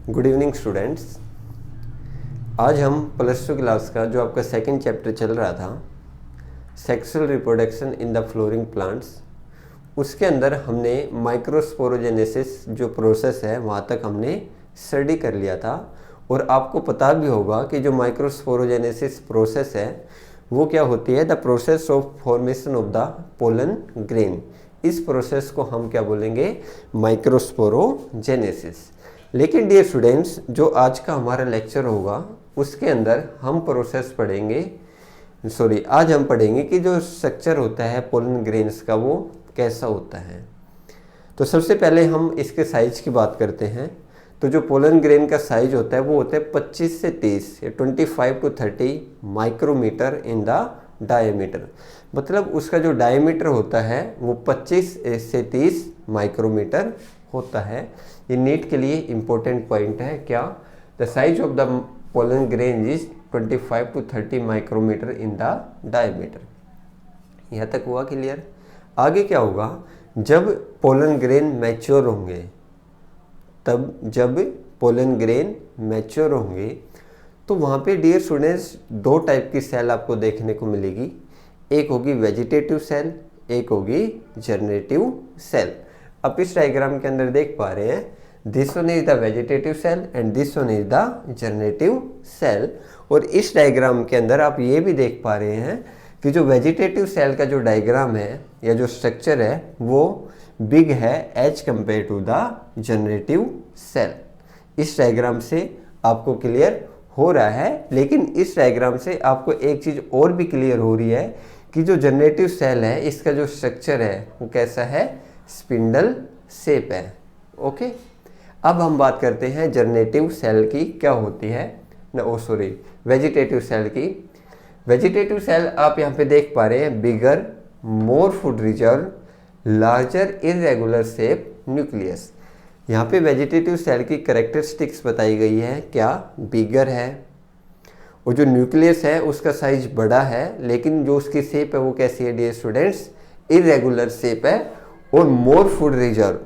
Good evening students. आज हम plus 2 class का जो आपका सेकंड चैप्टर चल रहा था sexual reproduction in the flooring plants, उसके अंदर हमने माइक्रोस्पोरोजेनेसिस जो प्रोसेस है वहाँ तक हमने स्टडी कर लिया था। और आपको पता भी होगा कि जो माइक्रोस्पोरोजेनेसिस प्रोसेस है वो क्या होती है, the process of formation of the pollen grain. इस प्रोसेस को हम क्या बोलेंगे, माइक्रोस्पोरोजेनेसिस। लेकिन डियर स्टूडेंट्स, जो आज का हमारा लेक्चर होगा उसके अंदर हम प्रोसेस पढ़ेंगे, आज हम पढ़ेंगे कि जो स्ट्रक्चर होता है पोलन ग्रेन्स का वो कैसा होता है। तो सबसे पहले हम इसके साइज की बात करते हैं। तो जो पोलन ग्रेन का साइज होता है वो होता है 25 से 30 या 25 to 30 micrometer in the diameter. मतलब उसका जो डायमीटर होता है वो 25 से 30 माइक्रोमीटर होता है। ये नीट के लिए इम्पोर्टेंट पॉइंट है। क्या? The size of the pollen grain is 25 to 30 micrometer in the diameter. यहाँ तक हुआ क्लियर? आगे क्या होगा, जब पोलन ग्रेन मैच्योर होंगे, तब जब पोलन ग्रेन मैच्योर होंगे तो वहाँ पे डियर स्टूडेंट्स दो टाइप की सेल आपको देखने को मिलेगी। एक होगी वेजिटेटिव सेल, एक होगी जनरेटिव सेल। आप इस डायग्राम के अंदर देख पा रहे हैं, this one is the vegetative cell and this one is the generative cell. और इस डायग्राम के अंदर आप ये भी देख पा रहे हैं कि जो वेजिटेटिव सेल का जो डायग्राम है या जो स्ट्रक्चर है वो बिग है as compare to the generative cell. इस डायग्राम से आपको क्लियर हो रहा है। लेकिन इस डायग्राम से आपको एक चीज़ और भी क्लियर हो रही है कि जो जनरेटिव सेल है इसका जो स्ट्रक्चर है वो कैसा है, स्पिंडल शेप है। ओके, अब हम बात करते हैं जनरेटिव सेल की क्या होती है वेजिटेटिव सेल की। वेजिटेटिव सेल आप यहाँ पे देख पा रहे हैं, bigger, more food reserve, larger irregular shape nucleus. यहाँ पे वेजिटेटिव सेल की कैरेक्टरिस्टिक्स बताई गई है। क्या? बिगर है और जो न्यूक्लियस है उसका साइज बड़ा है, लेकिन जो उसकी शेप है वो कैसी है डियर स्टूडेंट्स, इरेगुलर शेप है। और मोर फूड रिजर्व,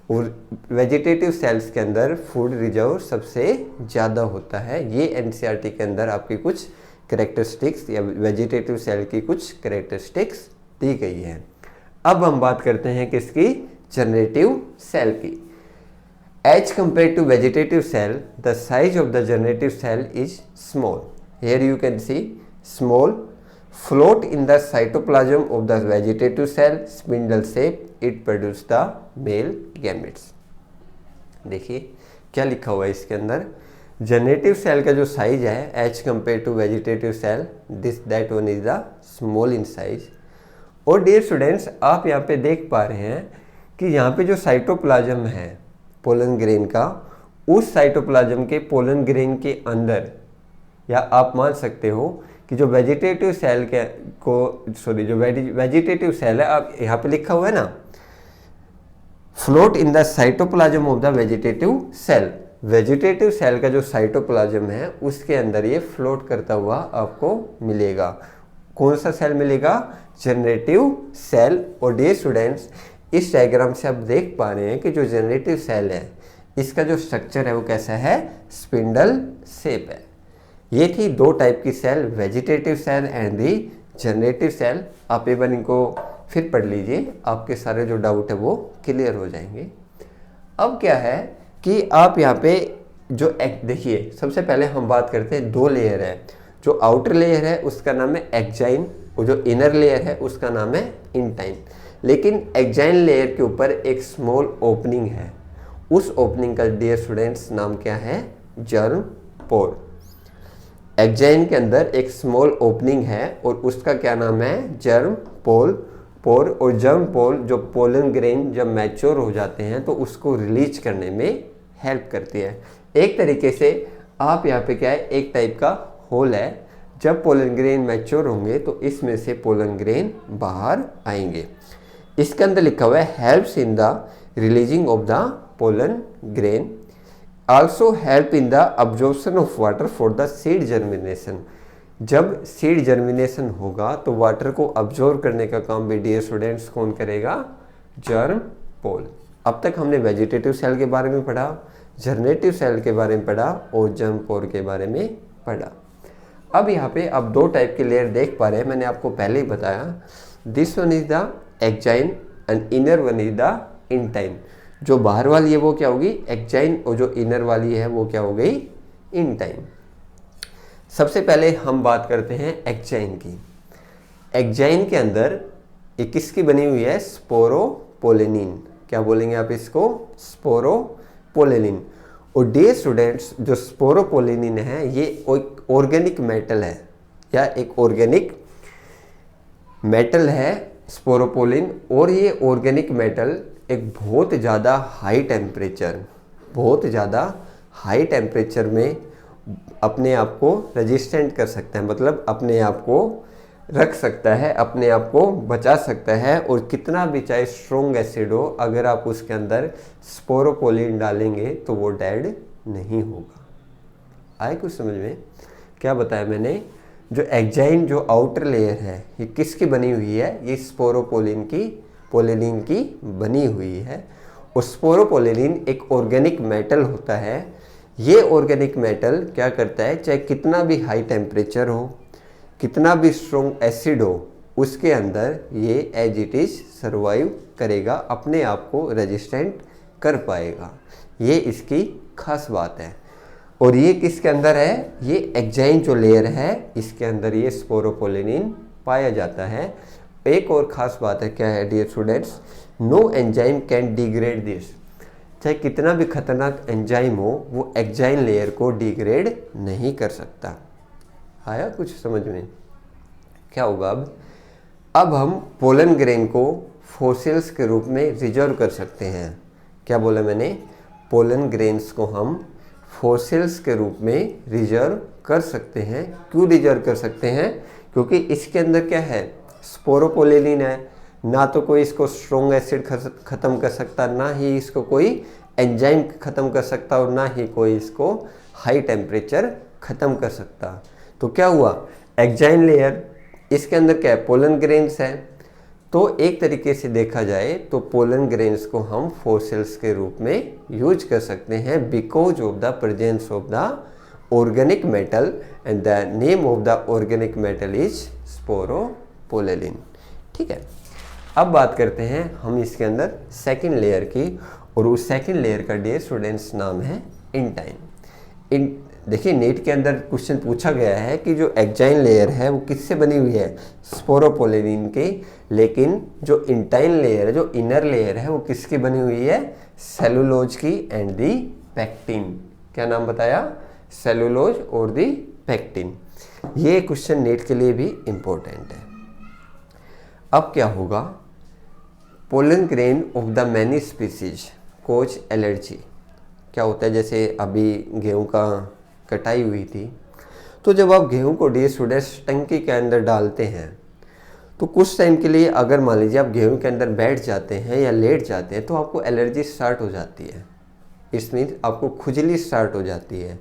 और वेजिटेटिव सेल्स के अंदर फूड रिजर्व सबसे ज़्यादा होता है। ये एनसीईआरटी के अंदर आपकी कुछ कैरेक्टरिस्टिक्स या वेजिटेटिव सेल की कुछ कैरेक्टरिस्टिक्स दी गई है। अब हम बात करते हैं किसकी, जनरेटिव सेल की। As compare to vegetative cell, the size of the generative cell is small. Here you can see small, float in the cytoplasm of the vegetative cell, spindle shape, it produce the male gametes। देखिए क्या लिखा हुआ है इसके अंदर, generative cell का जो size है as compare to vegetative cell, that one is the small in size. और डियर स्टूडेंट्स, आप यहाँ पे देख पा रहे हैं कि यहाँ पे जो साइटोप्लाज्म है पोलन ग्रेन का, उस साइटोप्लाज्म के पोलन ग्रेन के अंदर, या आप मान सकते हो कि जो वेजिटेटिव सेल के जो वेजिटेटिव सेल है, आप यहाँ पे लिखा हुआ है ना, float in the cytoplasm of the vegetative cell. Vegetative cell का जो साइटोप्लाज्म है उसके अंदर ये फ्लोट करता हुआ आपको मिलेगा। कौन सा सेल मिलेगा? Generative cell. और डियर स्टूडेंट्स, इस डायग्राम से आप देख पा रहे हैं कि जो जनरेटिव सेल है इसका जो स्ट्रक्चर है वो कैसा है, स्पिंडल शेप है। ये थी दो टाइप की cell, vegetative cell and the generative cell. आप एक बार इनको फिर पढ़ लीजिए, आपके सारे जो डाउट है वो क्लियर हो जाएंगे। अब क्या है कि आप यहाँ पे जो देखिए, सबसे पहले हम बात करते हैं दो लेयर है। जो आउटर लेयर है उसका नाम है एक्जाइन और जो इनर लेयर है उसका नाम है इंटाइन। लेकिन एक्जाइन लेयर के ऊपर एक स्मॉल ओपनिंग है, उस ओपनिंग का डियर स्टूडेंट्स नाम क्या है, जर्म पोर। एक्जाइन के अंदर एक स्मॉल ओपनिंग है और उसका क्या नाम है, जर्म पोर। और जर्म पोर जो पोलन ग्रेन जब मैच्योर हो जाते हैं तो उसको रिलीज करने में हेल्प करती है। एक तरीके से आप यहाँ पे क्या है, एक टाइप का होल है। जब पोलन ग्रेन मैच्योर होंगे तो इसमें से पोलन ग्रेन बाहर आएंगे। इसके अंदर लिखा हुआ है helps in the releasing of the pollen grain, also help in the absorption of water for the seed germination। जब सीड जर्मिनेशन होगा तो वाटर को अब्जॉर्व करने का काम भी डियर स्टूडेंट्स कौन करेगा, जर्म पोल। अब तक हमने वेजिटेटिव सेल के बारे में पढ़ा, जनरेटिव सेल के बारे में पढ़ा और जर्म पोर के बारे में पढ़ा। अब यहाँ पे आप दो टाइप के लेयर देख पा रहे हैं, मैंने आपको पहले ही बताया। This one is the exine and inner one is the intine. जो बाहर वाली है वो क्या होगी, एक्जाइन, और जो इनर वाली है वो क्या हो गई, इंटाइन। सबसे पहले हम बात करते हैं एक्जाइन की। एक्जाइन के अंदर ये किसकी बनी हुई है, स्पोरोपोलेनिन। क्या बोलेंगे आप इसको, स्पोरोपोलेनिन। और डियर स्टूडेंट्स, जो स्पोरोपोलेनिन है ये एक ऑर्गेनिक मेटल है या एक ऑर्गेनिक मेटल है स्पोरोपोलिन। और ये ऑर्गेनिक मेटल एक बहुत ज़्यादा हाई टेम्परेचर में अपने आप को रेजिस्टेंट कर सकता है, मतलब अपने आप को रख सकता है, अपने आप को बचा सकता है। और कितना भी चाहे स्ट्रॉन्ग एसिड हो, अगर आप उसके अंदर स्पोरोपोलिन डालेंगे तो वो डेड नहीं होगा। आए कुछ समझ में, क्या बताया मैंने। जो एक्जाइन जो आउटर लेयर है ये किसकी बनी हुई है, ये स्पोरोपोलिन की बनी हुई है। और स्पोरोपोलिन एक ऑर्गेनिक मेटल होता है। ये ऑर्गेनिक मेटल क्या करता है, चाहे कितना भी हाई टेम्परेचर हो, कितना भी स्ट्रॉन्ग एसिड हो, उसके अंदर ये एज इट इज सर्वाइव करेगा, अपने आप को रेजिस्टेंट कर पाएगा। ये इसकी खास बात है। और ये किसके अंदर है, ये एक्जाइन जो लेयर है इसके अंदर ये स्पोरोपोलिन पाया जाता है। एक और ख़ास बात है, क्या है dear students, no enzyme can degrade this. चाहे कितना भी खतरनाक एंजाइम हो, वो एक्जाइन लेयर को डिग्रेड नहीं कर सकता। आया कुछ समझ में, क्या होगा अब हम पोलन ग्रेन को फॉसिल्स के रूप में रिजर्व कर सकते हैं। क्या बोला मैंने, पोलन ग्रेन्स को हम फॉसिल्स के रूप में रिजर्व कर सकते हैं। क्यों रिजर्व कर सकते हैं, क्योंकि इसके अंदर क्या है, स्पोरोपोलिन है। ना तो कोई इसको स्ट्रॉन्ग एसिड ख़त्म कर सकता, ना ही इसको कोई एंजाइम ख़त्म कर सकता, और ना ही कोई इसको हाई टेम्परेचर ख़त्म कर सकता। तो क्या हुआ, एक्जाइन लेयर, इसके अंदर क्या है, पोलन ग्रेन्स है। तो एक तरीके से देखा जाए तो पोलन ग्रेन्स को हम फॉसिल्स के रूप में यूज कर सकते हैं, because of the presence of the organic metal, and the name of the organic metal is sporopollenin. ठीक है, अब बात करते हैं हम इसके अंदर सेकेंड लेयर की, और उस सेकेंड लेयर का डियर स्टूडेंट्स नाम है इंटाइन। देखिए नीट के अंदर क्वेश्चन पूछा गया है कि जो एक्जाइन लेयर है वो किससे बनी हुई है, स्पोरोपोलिन के। लेकिन जो इंटाइन लेयर है, जो इनर लेयर है, वो किसकी बनी हुई है, सेलुलोज की एंड दी पेक्टिन। क्या नाम बताया, सेलुलोज और दी पेक्टिन। ये क्वेश्चन नीट के लिए भी इम्पोर्टेंट है। अब क्या होगा, pollen grain of the many species cause allergy. क्या होता है, जैसे अभी गेहूं का कटाई हुई थी, तो जब आप गेहूं को डियर स्टूडेंट्स टंकी के अंदर डालते हैं, तो कुछ टाइम के लिए अगर मान लीजिए आप गेहूं के अंदर बैठ जाते हैं या लेट जाते हैं, तो आपको एलर्जी स्टार्ट हो जाती है। इस मीन्स आपको खुजली स्टार्ट हो जाती है।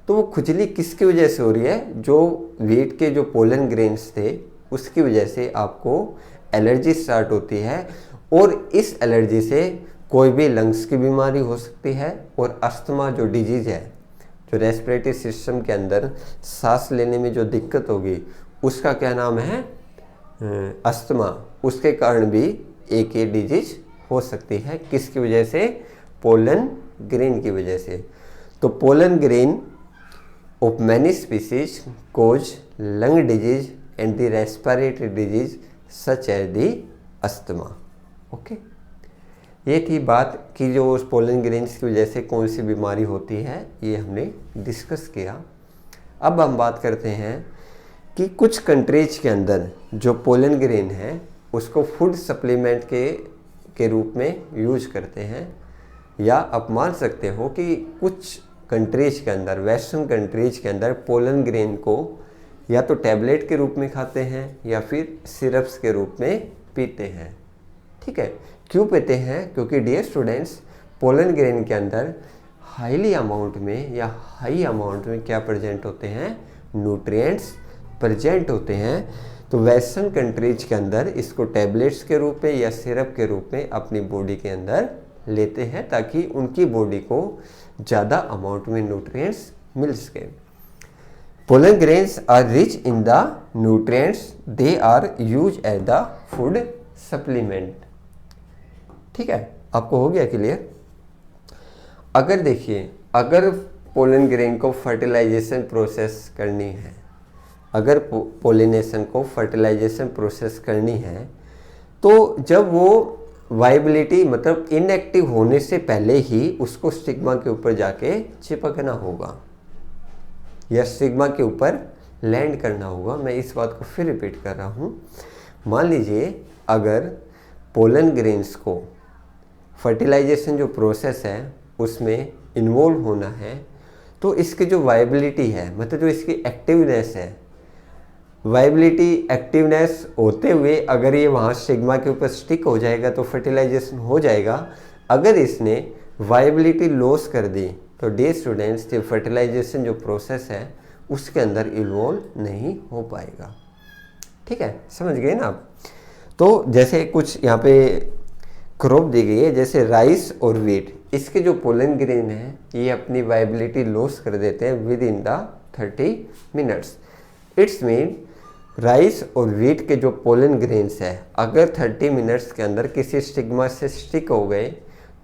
तो वो खुजली किसकी वजह से हो रही है, जो वीट के जो पोलन ग्रेन्स थे उसकी वजह से आपको एलर्जी स्टार्ट होती है। और इस एलर्जी से कोई भी लंग्स की बीमारी हो सकती है, और अस्थमा जो डिजीज़ है, जो रेस्पिरेटरी सिस्टम के अंदर सांस लेने में जो दिक्कत होगी, उसका क्या नाम है, अस्थमा। उसके कारण भी एक ये डिजीज हो सकती है, किसकी वजह से, पोलन ग्रेन की वजह से। तो pollen grain of many species cause lung disease and the respiratory disease such as the asthma. Okay, ये थी बात कि जो पोलन ग्रेन्स की वजह से कौन सी बीमारी होती है, ये हमने डिस्कस किया। अब हम बात करते हैं कि कुछ कंट्रीज के अंदर जो पोलन ग्रेन है उसको फूड सप्लीमेंट के रूप में यूज करते हैं, या आप मान सकते हो कि कुछ कंट्रीज के अंदर, वेस्टर्न कंट्रीज के अंदर पोलन ग्रेन को या तो टैबलेट के रूप में खाते हैं या फिर सिरप्स के रूप में पीते हैं। ठीक है, क्यों पीते हैं, क्योंकि डियर स्टूडेंट्स पोलन ग्रेन के अंदर हाईली अमाउंट में या हाई अमाउंट में क्या प्रेजेंट होते हैं, न्यूट्रिएंट्स प्रेजेंट होते हैं। तो वेस्टर्न कंट्रीज के अंदर इसको टैबलेट्स के रूप में या सिरप के रूप में अपनी बॉडी के अंदर लेते हैं ताकि उनकी बॉडी को ज़्यादा अमाउंट में न्यूट्रिएंट्स मिल सके। Pollen grains are rich in the nutrients, they are use as the food supplement. ठीक है, आपको हो गया क्लियर। अगर देखिए, अगर पोलन ग्रेन को फर्टिलाइजेशन प्रोसेस करनी है, अगर पोलिनेशन को फर्टिलाइजेशन प्रोसेस करनी है, तो जब वो वाइबिलिटी मतलब इनएक्टिव होने से पहले ही उसको स्टिग्मा के ऊपर जाके चिपकना होगा या स्टिग्मा के ऊपर लैंड करना होगा। मैं इस बात को फिर रिपीट कर रहा हूँ। मान लीजिए अगर पोलन ग्रेन्स को फर्टिलाइजेशन जो प्रोसेस है उसमें इन्वॉल्व होना है, तो इसकी जो वाइबिलिटी है मतलब जो इसकी एक्टिवनेस है, वाइबिलिटी एक्टिवनेस होते हुए अगर ये वहाँ स्टिग्मा के ऊपर स्टिक हो जाएगा तो फर्टिलाइजेशन हो जाएगा। अगर इसने वाइबिलिटी लॉस कर दी तो डियर स्टूडेंट्स ये फर्टिलाइजेशन जो प्रोसेस है उसके अंदर इन्वॉल्व नहीं हो पाएगा। ठीक है, समझ गए ना आप। तो जैसे कुछ यहाँ पे क्रॉप दी गई है, जैसे राइस और वीट, इसके जो पोलन ग्रेन है ये अपनी वाइबिलिटी लॉस कर देते हैं with in the 30 minutes. It's mean rice और वीट के जो पोलन ग्रेन्स है अगर 30 मिनट्स के अंदर किसी स्टिग्मा से स्टिक हो गए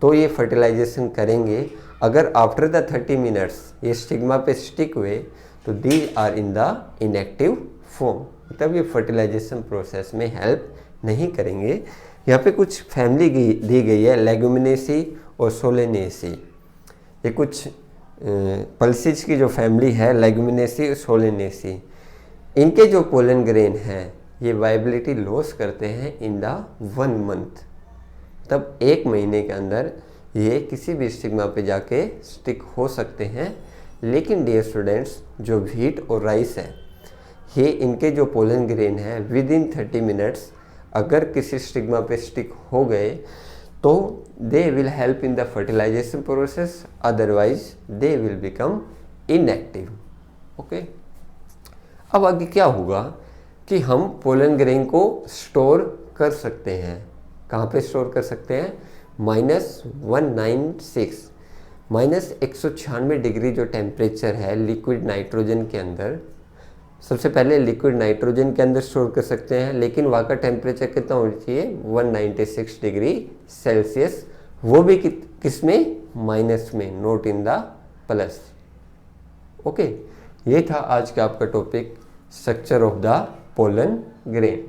तो ये फर्टिलाइजेशन करेंगे। अगर आफ्टर द 30 मिनट्स ये स्टिग्मा पे स्टिक हुए तो these are in the inactive form, मतलब ये फर्टिलाइजेशन प्रोसेस में हेल्प नहीं करेंगे। यहाँ पे कुछ फैमिली दी गई है, लेगुमिनेसी और सोलेनेसी। ये कुछ पल्सिज की जो फैमिली है, लेगुमिनेसी और सोलेनेसी, इनके जो पोलन ग्रेन हैं ये वाइबिलिटी लॉस करते हैं इन द 1 मंथ, तब 1 महीने के अंदर ये किसी भी स्टिग्मा पे जाके स्टिक हो सकते हैं। लेकिन डियर स्टूडेंट्स जो व्हीट और राइस है ये इनके जो पोलन ग्रेन है विद इन 30 मिनट्स अगर किसी स्टिग्मा पे स्टिक हो गए तो they will help in the fertilization process, otherwise they will become inactive. Okay, अब आगे क्या होगा कि हम पोलन ग्रेन को स्टोर कर सकते हैं। कहाँ पे स्टोर कर सकते हैं? -196 -196 डिग्री जो टेम्परेचर है लिक्विड नाइट्रोजन के अंदर, सबसे पहले लिक्विड नाइट्रोजन के अंदर स्टोर कर सकते हैं, लेकिन वहाँ का टेम्परेचर कितना होना चाहिए? 196 डिग्री सेल्सियस, वो भी किस में? माइनस में, not in the plus. Okay, ये था आज का आपका topic structure of the pollen grain.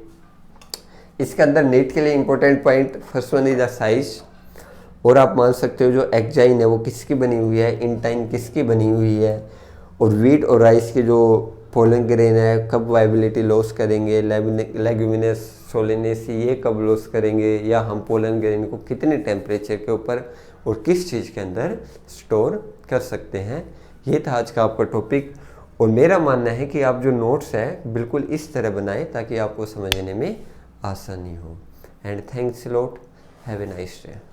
इसके अंदर नीट के लिए important point, first one is the size, और आप मान सकते हो जो एक्जाइन है वो किसकी बनी हुई है, इंटाइन किसकी बनी हुई है, और वीट और राइस की जो पोलन ग्रेन है कब वाइबिलिटी लॉस करेंगे, लेगुमिनस सोलेनेसी ये कब लॉस करेंगे, या हम पोलन ग्रेन को कितने टेम्परेचर के ऊपर और किस चीज़ के अंदर स्टोर कर सकते हैं। ये था आज का आपका टॉपिक, और मेरा मानना है कि आप जो नोट्स हैं बिल्कुल इस तरह बनाएं ताकि आपको समझने में आसानी हो। And thanks a lot, have a nice day.